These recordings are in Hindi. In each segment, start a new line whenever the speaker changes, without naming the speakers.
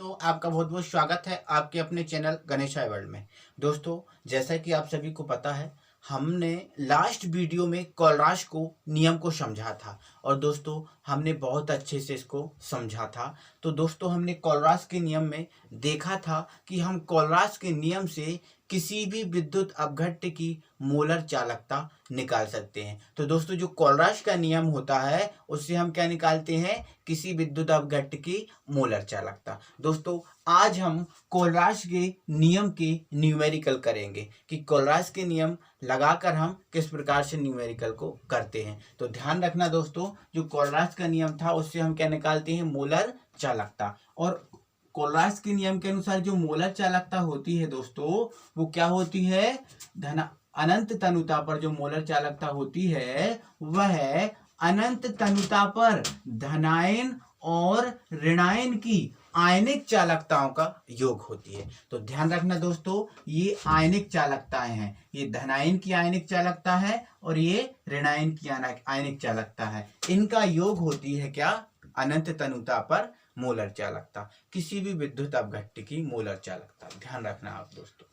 दोस्तों आपका बहुत बहुत स्वागत है आपके अपने चैनल गणेशाय वर्ल्ड में। दोस्तों जैसा कि आप सभी को पता है, हमने लास्ट वीडियो में कोलराज को नियम को समझा था और दोस्तों हमने बहुत अच्छे से इसको समझा था। तो दोस्तों हमने कोलराज के नियम में देखा था कि हम कोलराज के नियम से किसी भी विद्युत अपघट्य की मोलर चालकता निकाल सकते हैं। तो दोस्तों जो कोलराज का नियम होता है उससे हम क्या निकालते हैं, किसी विद्युत अपघट्य की मोलर चालकता। दोस्तों आज हम कोलराज के नियम के न्यूमेरिकल करेंगे कि कोलराज के नियम लगाकर हम किस प्रकार से न्यूमेरिकल को करते हैं। तो ध्यान रखना दोस्तों, जो कोलराज का नियम था उससे हम क्या निकालते हैं, मोलर चालकता। और कोलराज के नियम के अनुसार जो मोलर चालकता होती है दोस्तों वो क्या होती है, धन अनंत तनुता पर जो मोलर चालकता होती है वह अनंत तनुता पर धनायन और ऋणायन की आयनिक चालकताओं का योग होती है। तो ध्यान रखना दोस्तों, ये आयनिक चालकताएं हैं, ये धनायन की आयनिक चालकता है और ये ऋणायन की आयनिक चालकता है। इनका योग होती है क्या, अनंत तनुता पर मोलर चालकता, किसी भी विद्युत अपघट्य की मोलर चालकता। ध्यान रखना आप दोस्तों।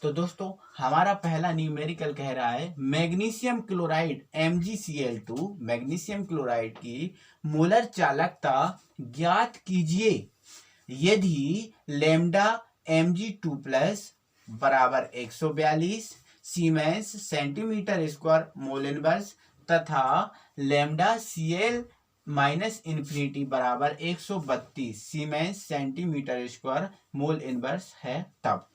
तो दोस्तों हमारा पहला न्यूमेरिकल कह रहा है magnesium chloride MgCl2, magnesium chloride की मोलर चालकता ज्ञात कीजिए यदि लैम्डा Mg2+ बराबर 142 siemens centimetre square mole inverse तथा लैम्डा Cl -इन्फिनिटी बराबर 132 siemens centimetre square mole inverse है तब।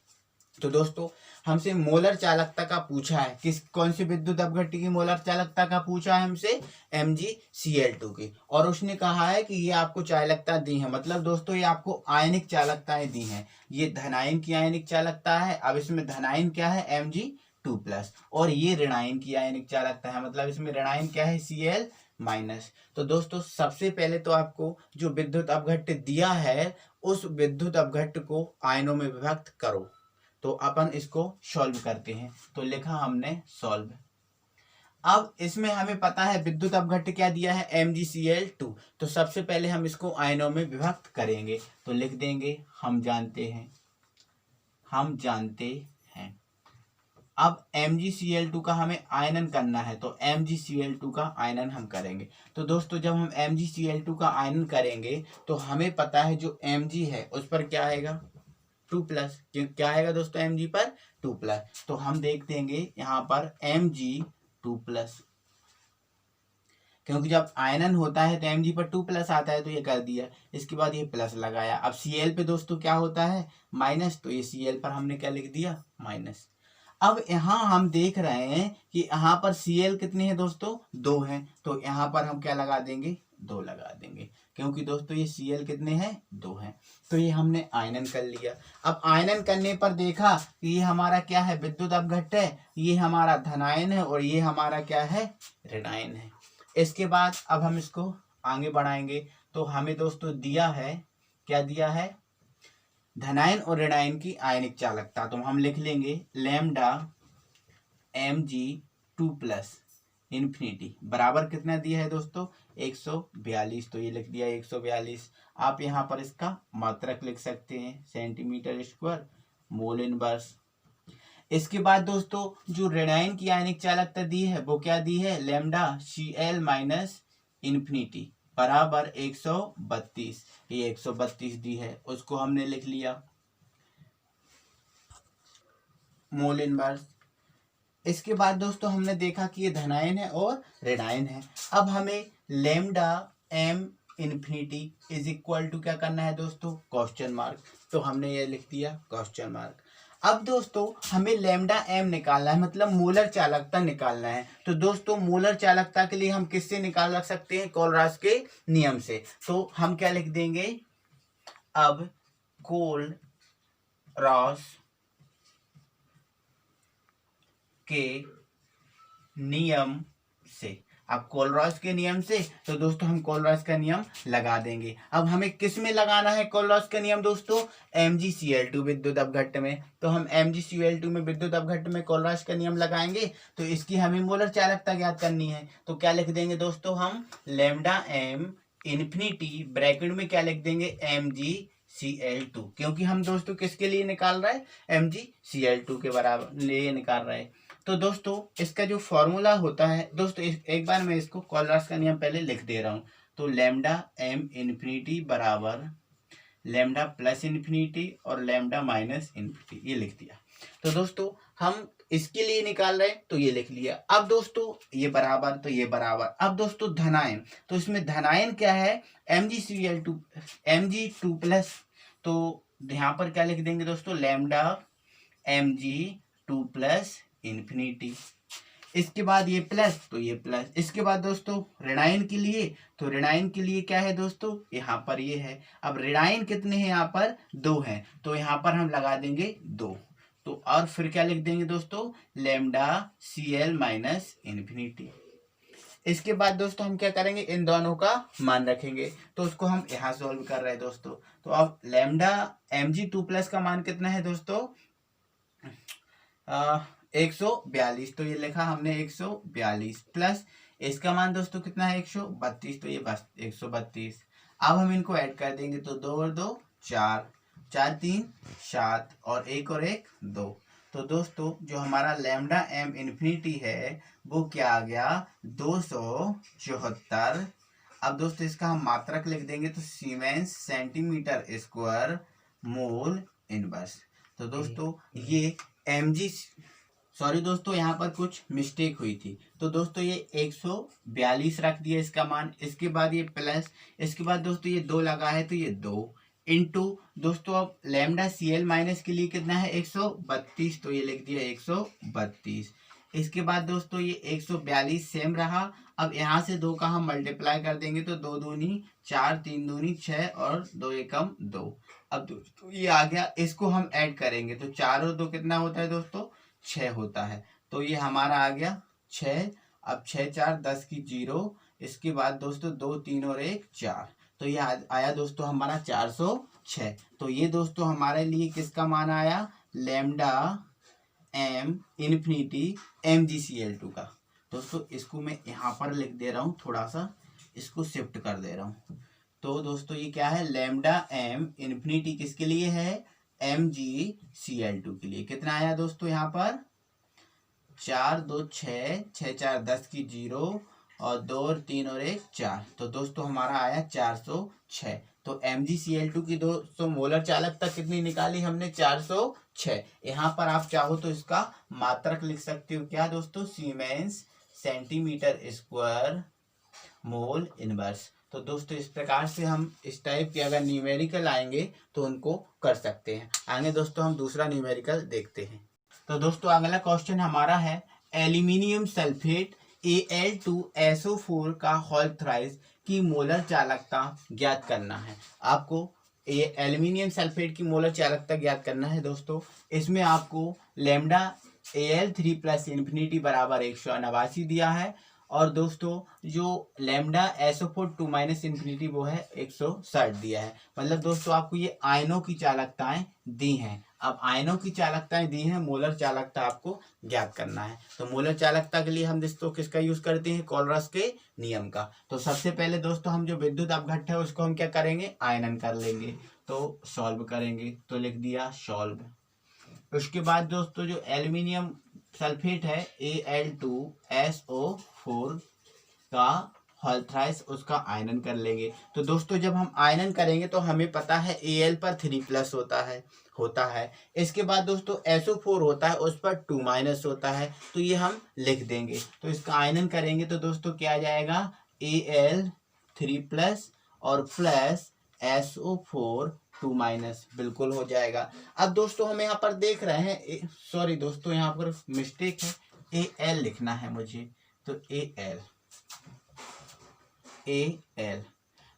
तो दोस्तों हमसे मोलर चालकता का पूछा है, किस कौन सी विद्युत अपघट्य की मोलर चालकता का पूछा है हमसे, MgCl2 की। और उसने कहा है कि ये आपको चालकता दी है, मतलब दोस्तों ये आपको आयनिक चालकताएं दी हैं। ये धनायन की आयनिक चालकता है, अब इसमें धनायन क्या है, Mg2+, और ये ऋणायन की आयनिक चालकता है, मतलब इसमें ऋणायन क्या है, Cl-। तो दोस्तों सबसे पहले तो आपको जो विद्युत अपघट्य दिया है उस विद्युत अपघट्य को आयनों में विभक्त करो। तो अपन इसको सॉल्व करते हैं। तो लिखा हमने सॉल्व। अब इसमें हमें पता है विद्युत अपघट्य क्या दिया है, MgCl2। तो सबसे पहले हम इसको आयनों में विभक्त करेंगे। तो लिख देंगे हम जानते हैं। अब MgCl2 का हमें आयनन करना है, तो MgCl2 का आयनन हम करेंगे। तो दोस्तों जब हम MgCl2 का आयनन करेंगे तो हमें पता है जो Mg है उस पर क्या आएगा, 2+। क्या आएगा दोस्तों Mg पर 2+। तो हम देख देंगे यहाँ पर Mg2+, क्योंकि जब आयनन होता है तो Mg पर 2+ आता है, तो ये कर दिया। इसके बाद ये प्लस लगाया। अब Cl पे दोस्तों क्या होता है, माइनस, तो ये Cl पर हमने क्या लिख दिया, माइनस। अब यहाँ हम देख रहे हैं कि यहाँ पर Cl कितने हैं दोस्तों, 2 हैं, तो यहाँ पर हम क्या लगा देंगे, 2 लगा देंगे, क्योंकि दोस्तों ये Cl कितने हैं, 2 हैं। तो ये हमने आयनन कर लिया। अब आयनन करने पर देखा कि ये हमारा क्या है, विद्युत अपघट्य है, ये हमारा धनायन है और ये हमारा क्या है, ऋणायन है। इसके बाद अब हम इसको आगे बढ़ाएंगे। तो हमें दोस्तों दिया है, क्या दिया है, धनायन और ऋणायन की आयनिक चालकता। तो हम लिख लेंगे लैम्डा Mg2+ इन्फिनिटी बराबर कितना दिया है दोस्तों, 142। तो ये लिख दिया 142। आप यहाँ पर इसका मात्रक लिख सकते हैं, सेंटीमीटर स्क्वायर मोल इनवर्स। इसके बाद दोस्तों जो ऋणायन की आयनिक चालकता दी है वो क्या दी है, लैम्डा Cl -इन्फिनिटी बराबर 132। ये 132 दी है, उसको हमने लिख लिया मोल इनवर्स। इसके बाद दोस्तों हमने देखा कि ये धनायन है और ऋणायन है। अब हमें lambda M∞ is equal to क्या करना है दोस्तों, क्वेश्चन मार्क। तो हमने ये लिख दिया क्वेश्चन मार्क। अब दोस्तों हमें लैम्डा M निकालना है, मतलब मोलर चालकता निकालना है। तो दोस्तों मोलर चालकता के लिए हम किससे निकाल सकते हैं, कोलराज के नियम से। तो हम क्या लिख देंगे, अब कोलराज के नियम से, अब कोलराज के नियम से, तो दोस्तों हम कोलराज का नियम लगा देंगे। अब हमें किस में लगाना है कोलराज का नियम दोस्तों, MgCl2 विद्युत अपघट्य में। तो हम MgCl2 में विद्युत अपघट्य में कोलराज का नियम लगाएंगे। तो इसकी हमें मोलर चालकता ज्ञात करनी है। तो क्या लिख देंगे दोस्तों, हम लैम्डा M∞ ब्रैकेट में क्या लिख देंगे, Cl2, क्योंकि हम दोस्तों किसके लिए निकाल रहे हैं, MgCl2 के बराबर लिए निकाल रहे हैं। तो दोस्तों इसका जो फॉर्मूला होता है दोस्तों, एक बार मैं इसको कोलरास का नियम पहले लिख दे रहा हूँ। तो लैम्डा m इन्फिनिटी बराबर लैम्डा प्लस इन्फिनिटी और लैम्डा माइनस इन्फिनिटी, ये लिख दिया। तो दोस्तों हम इसके लिए निकाल रहे हैं तो ये लिख लिया। अब दोस्तों ये बराबर, तो ये बराबर। अब दोस्तों धनायन, तो इसमें धनायन क्या है, MgCl2 Mg2 प्लस, तो यहाँ पर क्या लिख देंगे दोस्तों, लैम्डा Mg2 प्लस इन्फिनिटी। इसके बाद ये प्लस, तो ये प्लस। इसके बाद दोस्तों ऋणायन के लिए, तो ऋणायन के लिए क्या है दोस्तों, यहाँ पर ये है। अब ऋणायन कितने हैं, यहाँ पर 2 हैं, तो यहाँ पर हम लगा देंगे 2। तो और फिर क्या लिख देंगे दोस्तों, लैम्डा Cl माइनस इन्फिनिटी। इसके बाद दोस्तों हम क्या करेंगे, इन दोनों का मान रखेंगे। तो उसको हम यहाँ सॉल्व कर रहे हैं दोस्तों। तो अब लैम्डा Mg2 प्लस का मान कितना है दोस्तों, 142। तो ये लिखा हमने 142 प्लस इसका मान दोस्तों कितना है, 132। तो ये बस 132। अब हम इनको ऐड कर देंगे, तो 2 और 2 4, 4 3 7 और 1 और 1 2। तो दोस्तों जो हमारा लैम्डा m इन्फिनिटी है वो क्या आ गया, 274। अब दोस्तों इसका हम मात्रक लिख देंगे, तो siemens centimetre square mole inverse. तो दोस्तों ये mg, सॉरी दोस्तों यहाँ पर कुछ मिस्टेक हुई थी। तो दोस्तों ये 142 रख दिया इसका मान। इसके बाद ये प्लस, इसके बाद दोस्तों ये 2 लगा है तो ये 2 इंटू दोस्तों अब लैम्डा Cl माइनस के लिए कितना है, 132। तो ये लिख दिया 132। इसके बाद दोस्तों ये 142 सेम रहा। अब यहाँ से 2 का हम मल्टीप्लाई कर देंगे, तो 2 दूनी 4, 3 दूनी 6 और 2 एकम 2। अब दोस्तों ये आ गया, इसको हम ऐड करेंगे, तो 4 और 2 कितना होता है दोस्तों, 6 होता है। तो ये हमारा आ गया 6। अब 6 4 10 की 0। इसके बाद दोस्तों 2 3 और 1 4। तो ये आया दोस्तों हमारा 406। तो ये दोस्तों हमारे लिए किसका मान आया, लैम्डा m इन्फिनिटी MgCl2 का। दोस्तों इसको मैं यहाँ पर लिख दे रहा हूँ, थोड़ा सा इसको शिफ्ट कर दे रहा हूँ। तो दोस्तों ये क्या है, लैम्डा m इन्फिनिटी किसके लिए है, MgCl2 के लिए। कितना आया दोस्तों यहाँ पर, 4 2 6, 6 4 10 की 0 और 2 और 3 और 1 4। तो दोस्तों हमारा आया 406। तो MgCl2 की दोस्तों मोलर चालकता कितनी निकाली हमने, 406। यहाँ पर आप चाहो तो इसका मात्रक लिख सकते हो, क्या दोस्तों, siemens centimetre square mole inverse. तो दोस्तों इस प्रकार से हम इस टाइप के अगर न्यूमेरिकल आएंगे तो उनको कर सकते हैं। आगे दोस्तों हम दूसरा न्यूमेरिकल देखते हैं। तो दोस्तों अगला क्वेश्चन हमारा है, एल्यूमिनियम सल्फेट Al2SO4 का होल थ्राइस की मोलर चालकता ज्ञात करना है। आपको ये एल्यूमिनियम सल्फेट की मोलर चालकता ज्ञात करना है दोस्तों। इसमें आपको लैम्डा Al3 प्लस इन्फिनिटी बराबर 189 दिया है, और दोस्तों जो लैम्डा SO4 2 माइनस इन्फिनिटी वो है 160 दिया है। मतलब दोस्तों आपको ये आयनों की चालकताएं दी हैं। अब आयनों की चालकताएं दी हैं, मोलर चालकता आपको ज्ञात करना है। तो मोलर चालकता के लिए हम दोस्तों किसका यूज करते हैं, कोलरास के नियम का। तो सबसे पहले दोस्तों हम जो विद्युत अपघट्ट है उसको हम क्या करेंगे, आयनन कर लेंगे। तो सॉल्व करेंगे, तो लिख दिया सॉल्व। उसके बाद दोस्तों जो एल्यूमिनियम सल्फेट है Al2SO4 का होल थ्राइस, उसका आयनन कर लेंगे। तो दोस्तों जब हम आयनन करेंगे तो हमें पता है Al पर 3 प्लस होता है। इसके बाद दोस्तों SO4 होता है, उस पर 2 माइनस होता है, तो ये हम लिख देंगे। तो इसका आयनन करेंगे तो दोस्तों क्या आ जाएगा, Al3 प्लस और प्लस SO4 2 माइनस, बिल्कुल हो जाएगा। अब दोस्तों हम यहाँ पर देख रहे हैं, सॉरी दोस्तों यहाँ पर मिस्टेक है, Al लिखना है मुझे। तो Al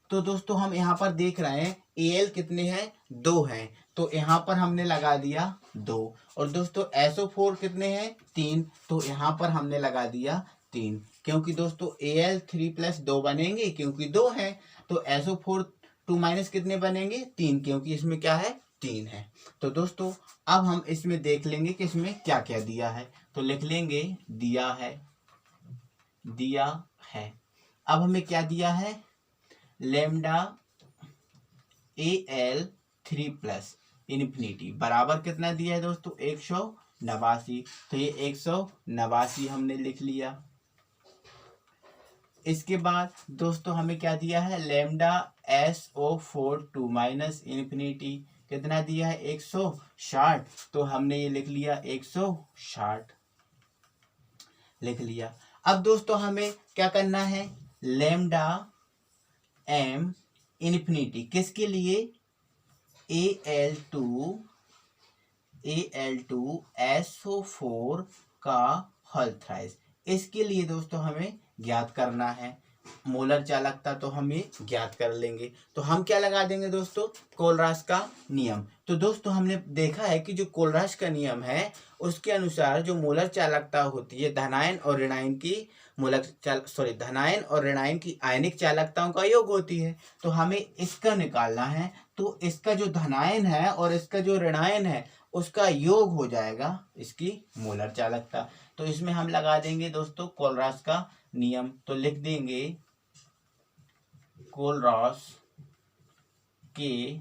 तो दोस्तों हम यहाँ पर देख रहे हैं Al कितने हैं, 2 हैं। तो यहाँ पर हमने लगा दिया 2। और दोस्तों SO4 कितने हैं, 3। तो यहाँ पर हमने लगा दिया 3, क्योंकि दोस्तों Al3 प्लस 2 बनेंगे क्योंकि 2 हैं। तो SO4 2 माइनस कितने बनेंगे, 3, क्योंकि इसमें क्या है, 3 है। तो दोस्तों अब हम इसमें देख लेंगे कि इसमें क्या क्या दिया है। तो लिख लेंगे दिया है। अब हमें क्या दिया है, लैम्डा Al3 3+ इन्फिनिटी बराबर कितना दिया है दोस्तों 189। तो ये 189 हमने लिख लिया। इसके बाद दोस्तों हमें क्या दिया है लैम्डा SO4 2 माइनस इन्फिनिटी कितना दिया है 160। तो हमने ये लिख लिया 160 लिख लिया। अब दोस्तों हमें क्या करना है लैम्डा m इन्फिनिटी किसके लिए Al2SO4 का होल थ्राइस। इसके लिए दोस्तों हमें ज्ञात करना है मोलर चालकता, तो हम ये ज्ञात कर लेंगे। तो हम क्या लगा देंगे दोस्तों कोलरास का नियम। तो दोस्तों हमने देखा है कि जो कोलरास का नियम है उसके अनुसार जो मोलर चालकता होती है धनायन और ऋणायन की धनायन और ऋणायन की आयनिक चालकताओं का योग होती है। तो हमें इसका निकालना है। तो इसका जो धनायन है और इसका जो ऋणायन है उसका योग हो जाएगा इसकी मोलर चालकता। तो इसमें हम लगा देंगे दोस्तों कोलरास का नियम। तो लिख देंगे कोलरास के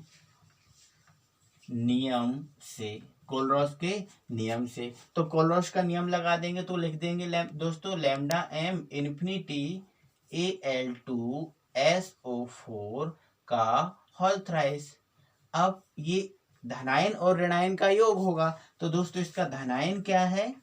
नियम से, कोलरास के नियम से। तो कोलरास का नियम लगा देंगे तो लिख देंगे दोस्तों लैम्डा m इन्फिनिटी Al2SO4 का होल थ्राइस। अब ये धनायन और ऋणायन का योग होगा। तो दोस्तों इसका धनायन क्या है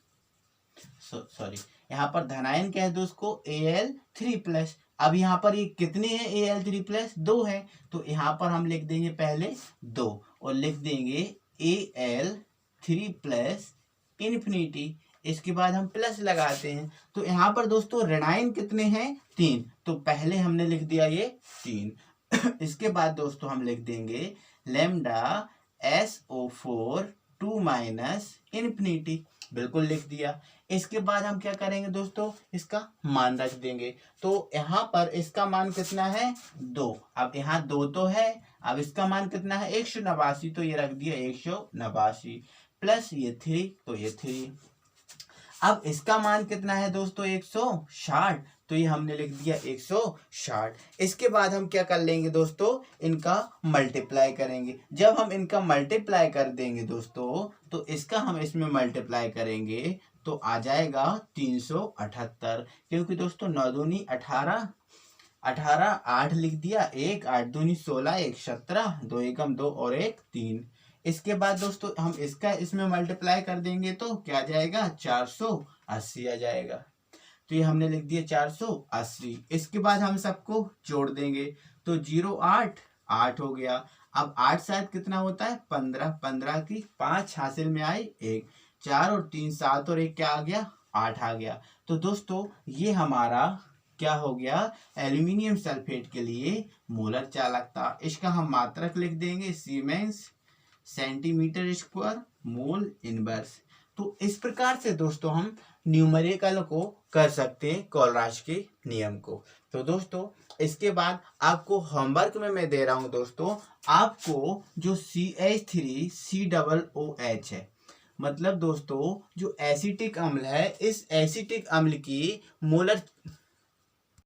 यहाँ पर धनायन क्या है दोस्तों Al3+। अब यहाँ पर ये कितने हैं Al3+, 2 है। तो यहाँ पर हम लिख देंगे पहले 2 और लिख देंगे Al3+ इन्फिनिटी। इसके बाद हम प्लस लगाते हैं। तो यहाँ पर दोस्तों ऋणायन कितने हैं 3। तो पहले हमने लिख दिया ये 3। इसके बाद दोस्तों हम लिख देंगे लैम्डा SO4 2 माइनस इन्फिनिटी, बिल्कुल लिख दिया। इसके बाद हम क्या करेंगे दोस्तों इसका मान रख देंगे। तो यहाँ पर इसका मान कितना है 2। अब यहाँ 2 तो है, अब इसका मान कितना है 189। तो ये रख दिया 189 प्लस ये 3 तो ये 3। अब इसका मान कितना है दोस्तों 160। तो ये हमने लिख दिया 160। इसके बाद हम क्या कर लेंगे दोस्तों इनका मल्टीप्लाई करेंगे। जब हम इनका मल्टीप्लाई कर देंगे दोस्तों तो इसका हम इसमें मल्टीप्लाई करेंगे तो आ जाएगा 378। क्योंकि दोस्तों 9 दूनी 18, 8 लिख दिया, 1 8 दूनी 16, 1 17, 2 एकम 2 और 1 3। इसके बाद दोस्तों हम इसका इसमें मल्टीप्लाई कर देंगे तो क्या आ जाएगा 480 आ जाएगा। तो ये हमने लिख दिया 480। इसके बाद हम सबको जोड़ देंगे तो 0 8 8 हो गया। अब 8 शायद कितना होता है 15, 15 की 5 हासिल में आई 1, 4 और 3 7 और 1 क्या आ गया 8 आ गया। तो दोस्तों ये हमारा क्या हो गया एल्यूमिनियम सल्फेट के लिए मोलर चालकता। इसका हम मात्रक लिख देंगे siemens centimetre square mole inverse. तो इस प्रकार से दोस्तों हम न्यूमेरिकल को कर सकते हैं कोलरास के नियम को। तो दोस्तों इसके बाद आपको होमवर्क में मैं दे रहा हूं दोस्तों, आपको जो CH3COOH है, मतलब दोस्तों जो एसिटिक अम्ल है, इस एसिटिक अम्ल की मोलर